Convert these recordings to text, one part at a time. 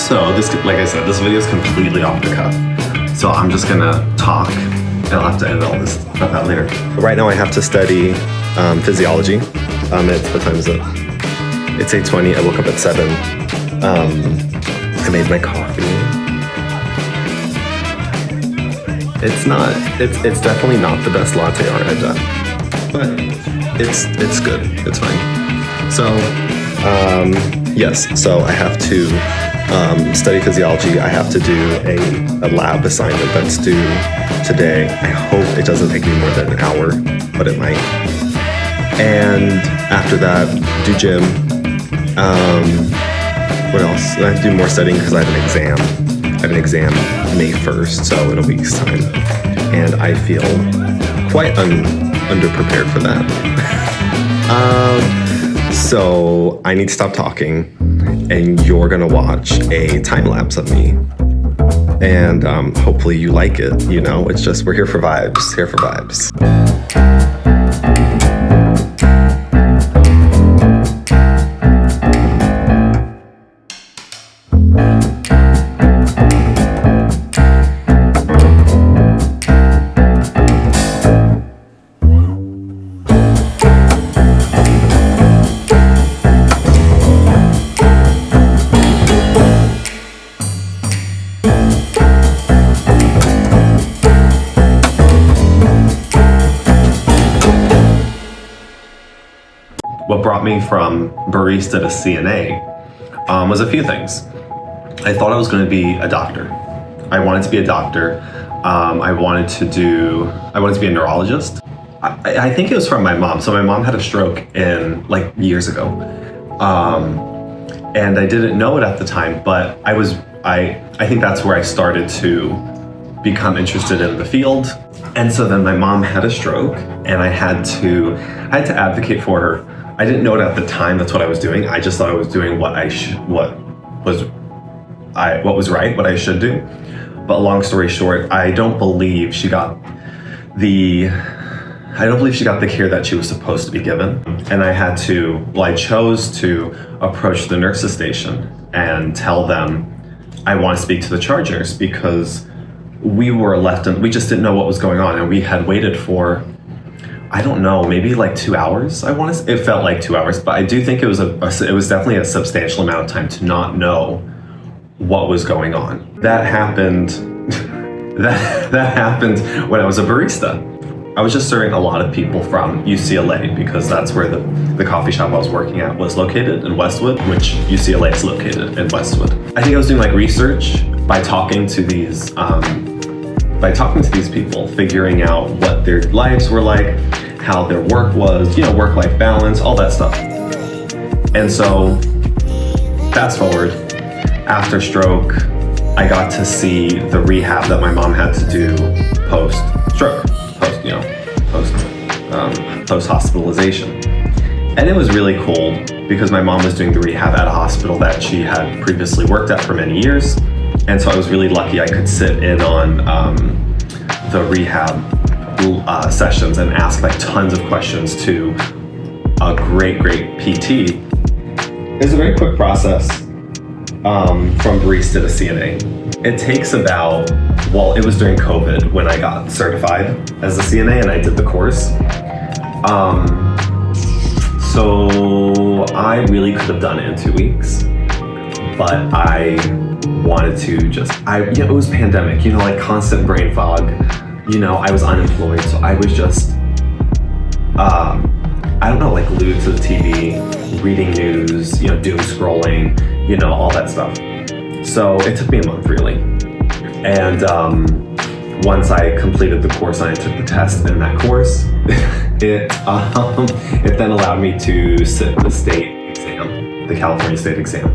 So this, like I said, this video is completely off the cuff. So I'm just gonna talk, and I'll have to edit all this stuff out later. Right now I have to study physiology. What time is it? It's 8:20. I woke up at 7. I made my coffee. It's definitely not the best latte art I've done, but it's good. It's fine. So yes, so I have to study physiology. I have to do a lab assignment that's due today. I hope it doesn't take me more than an hour, but it might. And after that, do gym. What else? I have to do more studying because I have an exam. I have an exam May 1st, so in a week's time. And I feel quite underprepared for that. So I need to stop talking, and you're gonna watch a time lapse of me. And hopefully you like it, you know? It's just, we're here for vibes, here for vibes. What brought me from barista to CNA was a few things. I thought I was going to be a doctor. I wanted to be a doctor. I wanted to be a neurologist. I think it was from my mom. So my mom had a stroke like years ago. And I didn't know it at the time, but I think that's where I started to become interested in the field. And so then my mom had a stroke, and I had to advocate for her. I didn't know it at the time. That's what I was doing. I just thought I was doing what was right, what I should do. But long story short, I don't believe she got the care that she was supposed to be given. And I chose to approach the nurses station and tell them I want to speak to the charge nurse, because we were left and we just didn't know what was going on, and we had waited for, I don't know, maybe like 2 hours. It felt like 2 hours, but I do think it was definitely a substantial amount of time to not know what was going on. That happened. that happened when I was a barista. I was just serving a lot of people from UCLA, because that's where the coffee shop I was working at was located, in Westwood, which UCLA is located in Westwood. I think I was doing like research by talking to these people, figuring out what their lives were like, how their work was, work-life balance, all that stuff. And so, fast forward, after stroke, I got to see the rehab that my mom had to do post-stroke, post-hospitalization. And it was really cool, because my mom was doing the rehab at a hospital that she had previously worked at for many years. And so I was really lucky I could sit in on the rehab sessions and ask like tons of questions to a great PT. It's a very quick process from barista to CNA. It takes it was during COVID when I got certified as a CNA and I did the course. So I really could have done it in 2 weeks, but I wanted to it was pandemic, like constant brain fog. I was unemployed, so I was just, like glued to the TV, reading news, doom scrolling, all that stuff. So it took me a month, really. And once I completed the course and I took the test in that course, it then allowed me to sit the state exam, the California state exam.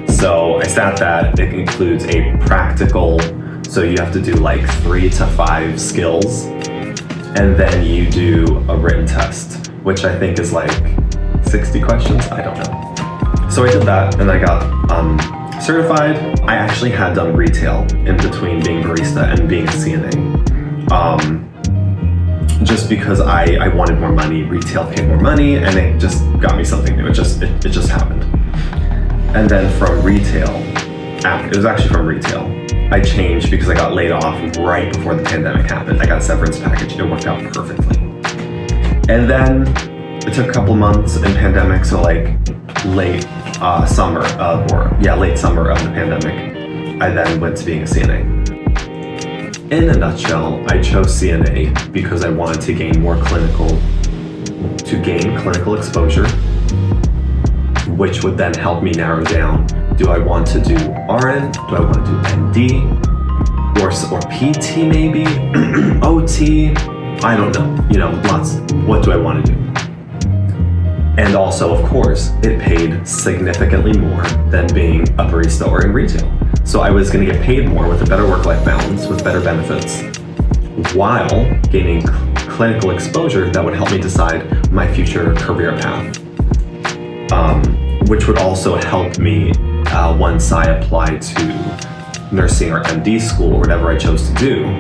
So I sat that. It includes a practical, so you have to do like 3 to 5 skills, and then you do a written test, which I think is like 60 questions, I don't know. So I did that, and I got certified. I actually had done retail in between being barista and being a CNA. Just because I wanted more money, retail paid more money, and it just got me something new. It just happened. And then from retail, it was actually from retail. I changed because I got laid off right before the pandemic happened. I got a severance package. It worked out perfectly. And then it took a couple months in pandemic, so like late summer of the pandemic, I then went to being a CNA. In a nutshell, I chose CNA because I wanted to gain clinical exposure, which would then help me narrow down, do I want to do RN, do I want to do MD, or PT maybe, OT, I don't know, what do I want to do? And also, of course, it paid significantly more than being a barista or in retail. So I was going to get paid more with a better work-life balance, with better benefits, while gaining clinical exposure that would help me decide my future career path, which would also help me once I applied to nursing or MD school or whatever I chose to do.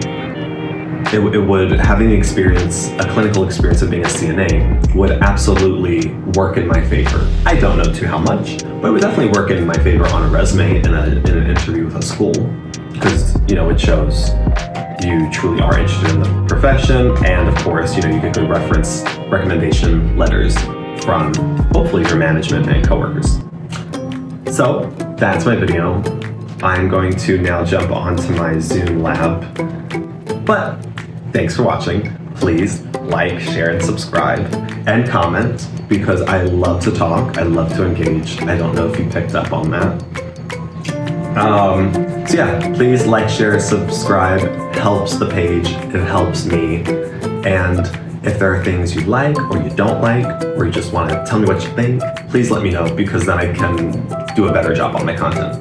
It would, having a clinical experience of being a CNA would absolutely work in my favor. I don't know how much, but it would definitely work in my favor on a resume in an interview with a school, because it shows you truly are interested in the profession, and of course, you get good recommendation letters from hopefully your management and coworkers. So that's my video. I'm going to now jump onto my Zoom lab, but thanks for watching. Please like, share, and subscribe, and comment, because I love to talk, I love to engage. I don't know if you picked up on that. So yeah, please like, share, subscribe. It helps the page, it helps me. And if there are things you like or you don't like, or you just want to tell me what you think, please let me know, because then I can do a better job on my content.